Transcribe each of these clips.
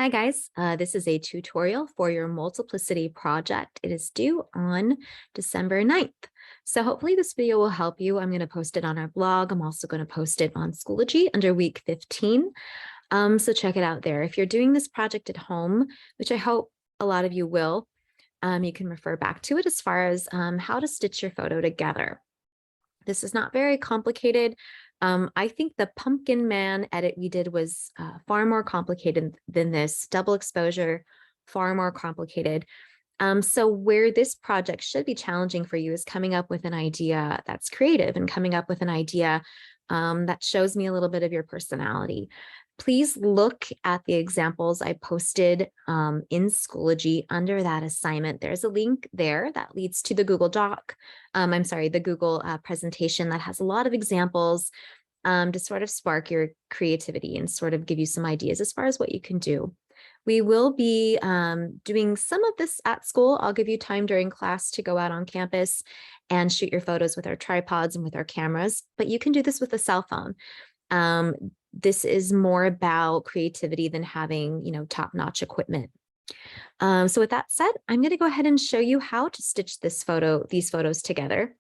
Hi guys, this is a tutorial for your multiplicity project. It is due on December 9th. So hopefully this video will help you. I'm going to post it on our blog. I'm also going to post it on Schoology under week 15. So check it out there. If you're doing this project at home, which I hope a lot of you will, you can refer back to it as far as how to stitch your photo together. This is not very complicated. I think the Pumpkin Man edit we did was far more complicated than this. Double exposure, far more complicated. So where this project should be challenging for you is coming up with an idea that's creative and coming up with an idea that shows me a little bit of your personality. Please look at the examples I posted in Schoology under that assignment. There's a link there that leads to the Google Doc. The Google presentation that has a lot of examples to sort of spark your creativity and sort of give you some ideas as far as what you can do. We will be doing some of this at school. I'll give you time during class to go out on campus and shoot your photos with our tripods and with our cameras, but you can do this with a cell phone. This is more about creativity than having, top-notch equipment. So with that said, I'm going to go ahead and show you how to stitch these photos together.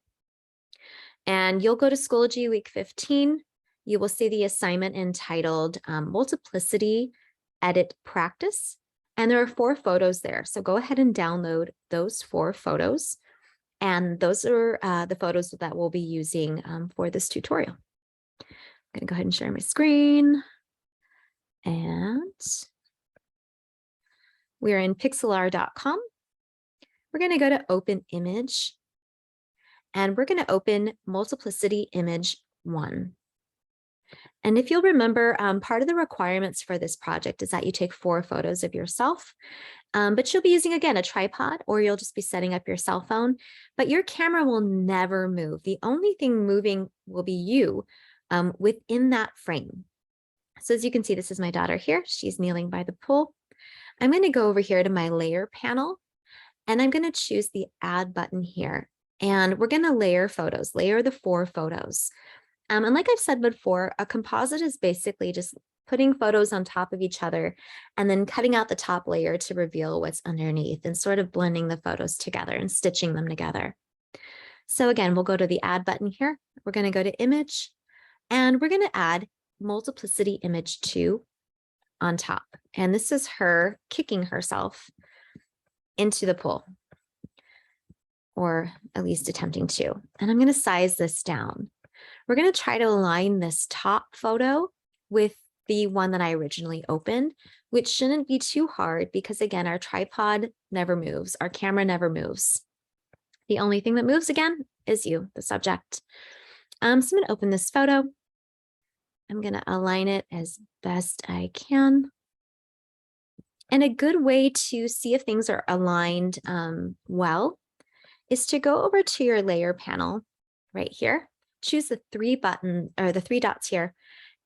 And you'll go to Schoology week 15. You will see the assignment entitled Multiplicity Edit Practice. And there are 4 photos there. So go ahead and download those 4 photos. And those are the photos that we'll be using for this tutorial. I'm going to go ahead and share my screen. And we're in pixlr.com. We're going to go to Open Image. And we're going to open Multiplicity Image 1. And if you'll remember, part of the requirements for this project is that you take 4 photos of yourself, but you'll be using, again, a tripod, or you'll just be setting up your cell phone, but your camera will never move. The only thing moving will be you within that frame. So as you can see, this is my daughter here. She's kneeling by the pool. I'm going to go over here to my layer panel, and I'm going to choose the add button here. And we're going to layer photos, layer the 4 photos. And like I've said before, a composite is basically just putting photos on top of each other and then cutting out the top layer to reveal what's underneath and sort of blending the photos together and stitching them together. So again, we'll go to the add button here. We're going to go to image, and we're going to add Multiplicity Image 2 on top. And this is her kicking herself into the pool, or at least attempting to. And I'm going to size this down. We're going to try to align this top photo with the one that I originally opened, which shouldn't be too hard because, again, our tripod never moves. Our camera never moves. The only thing that moves, again, is you, the subject. So I'm going to open this photo. I'm going to align it as best I can. And a good way to see if things are aligned well is to go over to your layer panel right here. Choose the 3 dots here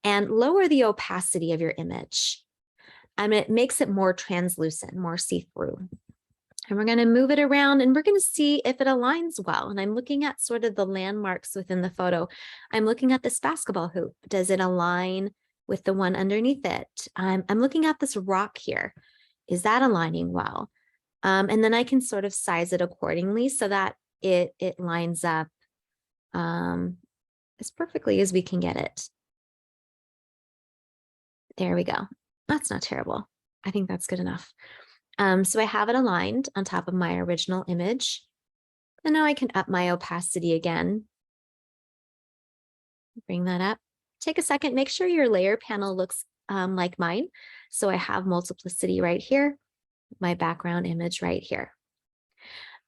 and lower the opacity of your image. It makes it more translucent, more see-through. And we're going to move it around and we're going to see if it aligns well. And I'm looking at sort of the landmarks within the photo. I'm looking at this basketball hoop. Does it align with the one underneath it? I'm looking at this rock here. Is that aligning well? And then I can sort of size it accordingly so that it lines up as perfectly as we can get it. There we go. That's not terrible. I think that's good enough. So I have it aligned on top of my original image. And now I can up my opacity again. Bring that up. Take a second, make sure your layer panel looks like mine. So I have Multiplicity right here, my background image right here.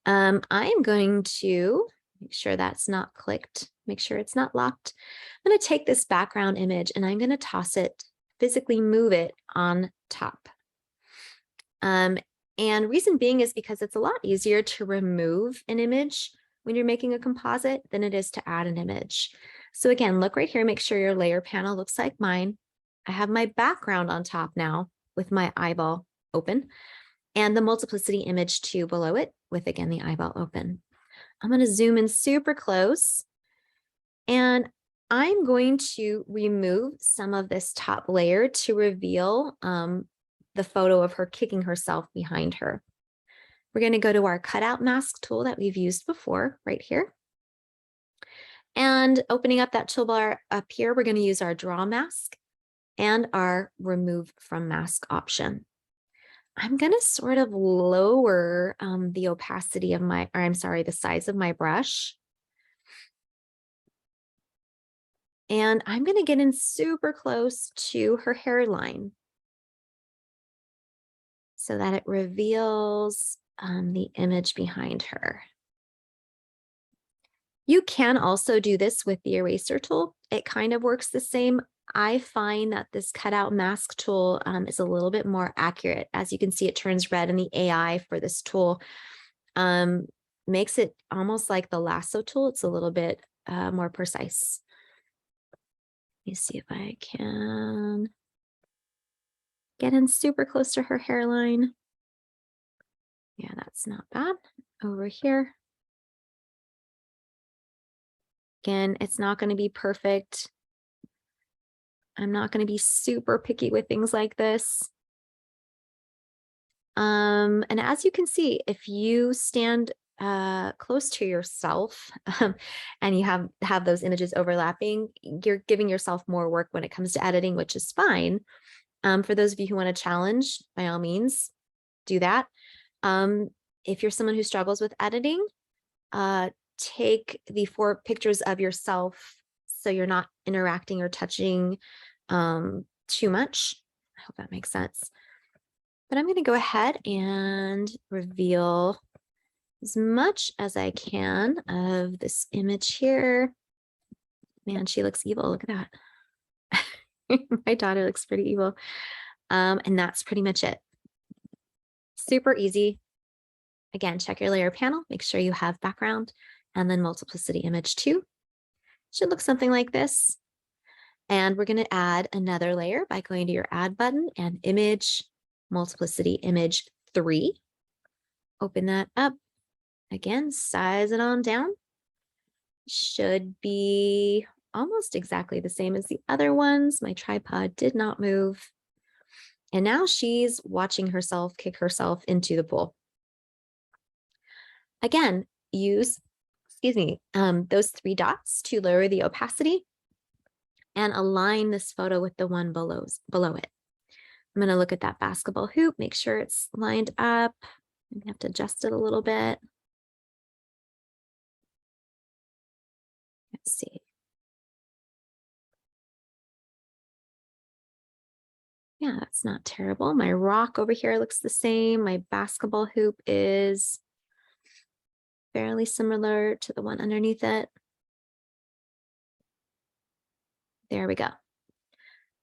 I am going to make sure that's not clicked, make sure it's not locked. I'm going to take this background image and I'm going to toss it, physically move it on top. And reason being is because it's a lot easier to remove an image when you're making a composite than it is to add an image. So again, look right here, make sure your layer panel looks like mine. I have my background on top now with my eyeball open and the Multiplicity Image 2 below it with, again, the eyeball open. I'm going to zoom in super close and I'm going to remove some of this top layer to reveal the photo of her kicking herself behind her. We're going to go to our cutout mask tool that we've used before right here. And opening up that toolbar up here, we're going to use our draw mask and our remove from mask option. I'm going to sort of lower the opacity of the size of my brush. And I'm going to get in super close to her hairline so that it reveals the image behind her. You can also do this with the eraser tool. It kind of works the same. I find that this cutout mask tool is a little bit more accurate. As you can see, it turns red, and the AI for this tool makes it almost like the lasso tool. It's a little bit more precise. Let me see if I can get in super close to her hairline. Yeah, that's not bad. Over here. Again, it's not going to be perfect. I'm not going to be super picky with things like this. And as you can see, if you stand close to yourself and you have those images overlapping, you're giving yourself more work when it comes to editing, which is fine. For those of you who want to challenge, by all means, do that. If you're someone who struggles with editing, take the 4 pictures of yourself so you're not interacting or touching too much. I hope that makes sense. But I'm going to go ahead and reveal as much as I can of this image here. Man, she looks evil. Look at that. My daughter looks pretty evil. And that's pretty much it. Super easy. Again, check your layer panel. Make sure you have background and then multiplicity image 2. Should look something like this. And we're going to add another layer by going to your add button and image, multiplicity image 3. Open that up. Again, size it on down. Should be almost exactly the same as the other ones. My tripod did not move. And now she's watching herself kick herself into the pool. Again, use, those 3 dots to lower the opacity and align this photo with the one below it. I'm going to look at that basketball hoop, make sure it's lined up. I'm going to have to adjust it a little bit. Let's see. Yeah, that's not terrible. My rock over here looks the same. My basketball hoop is fairly similar to the one underneath it. There we go.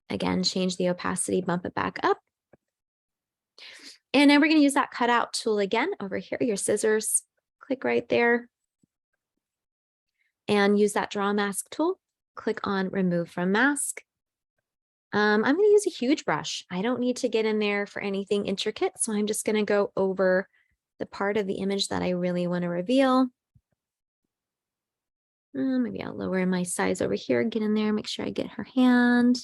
Again, change the opacity, bump it back up. And then we're going to use that cutout tool again over here, your scissors, click right there. And use that draw mask tool, click on remove from mask. I'm going to use a huge brush. I don't need to get in there for anything intricate, so I'm just going to go over the part of the image that I really want to reveal. Maybe I'll lower my size over here, get in there, make sure I get her hand.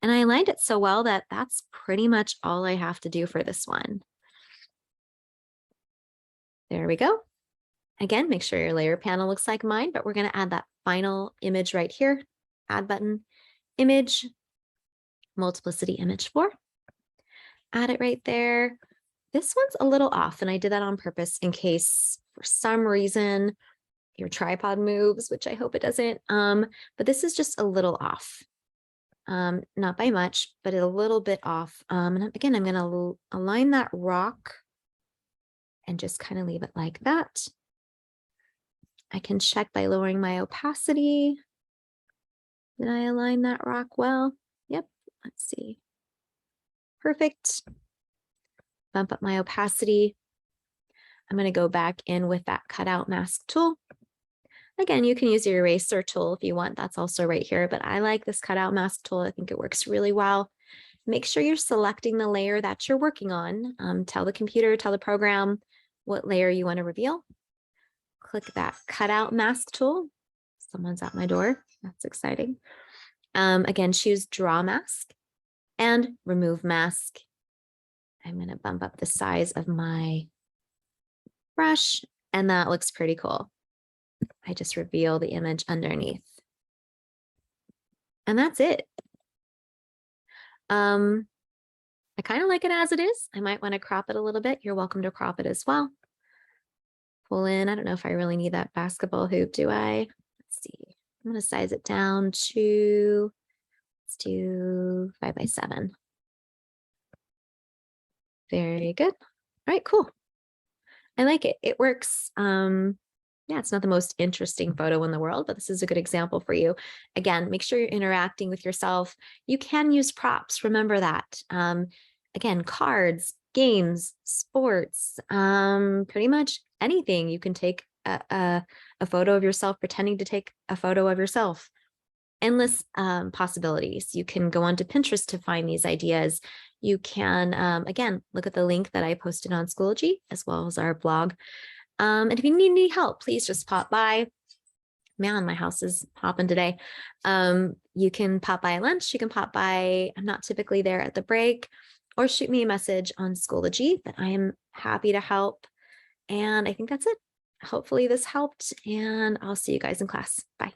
And I aligned it so well that that's pretty much all I have to do for this one. There we go. Again, make sure your layer panel looks like mine, but we're going to add that final image right here. Add button, image, multiplicity image 4. Add it right there. This one's a little off, and I did that on purpose in case for some reason your tripod moves, which I hope it doesn't. But this is just a little off. Not by much, but a little bit off. And again, I'm going to align that rock and just kind of leave it like that. I can check by lowering my opacity. Did I align that rock well? Yep, let's see. Perfect. Bump up my opacity. I'm going to go back in with that cutout mask tool. Again, you can use your eraser tool if you want. That's also right here, but I like this cutout mask tool. I think it works really well. Make sure you're selecting the layer that you're working on. Tell the computer, tell the program what layer you want to reveal. Click that cutout mask tool. Someone's at my door. That's exciting. Again, choose draw mask and remove mask. I'm going to bump up the size of my brush, and that looks pretty cool. I just reveal the image underneath. And that's it. I kind of like it as it is. I might want to crop it a little bit. You're welcome to crop it as well. Pull in. I don't know if I really need that basketball hoop, do I? Let's see. I'm going to size it down to, let's do 5 by 7. Very good. All right, cool. I like it. It works. Yeah, it's not the most interesting photo in the world, but this is a good example for you. Again, make sure you're interacting with yourself. You can use props. Remember that. Again, cards, games, sports, pretty much anything. You can take a photo of yourself pretending to take a photo of yourself. Endless possibilities. You can go onto Pinterest to find these ideas. You can, again, look at the link that I posted on Schoology as well as our blog. And if you need any help, please just pop by. Man, my house is hopping today. You can pop by at lunch. You can pop by. I'm not typically there at the break, or shoot me a message on Schoology that I am happy to help. And I think that's it. Hopefully this helped, and I'll see you guys in class. Bye.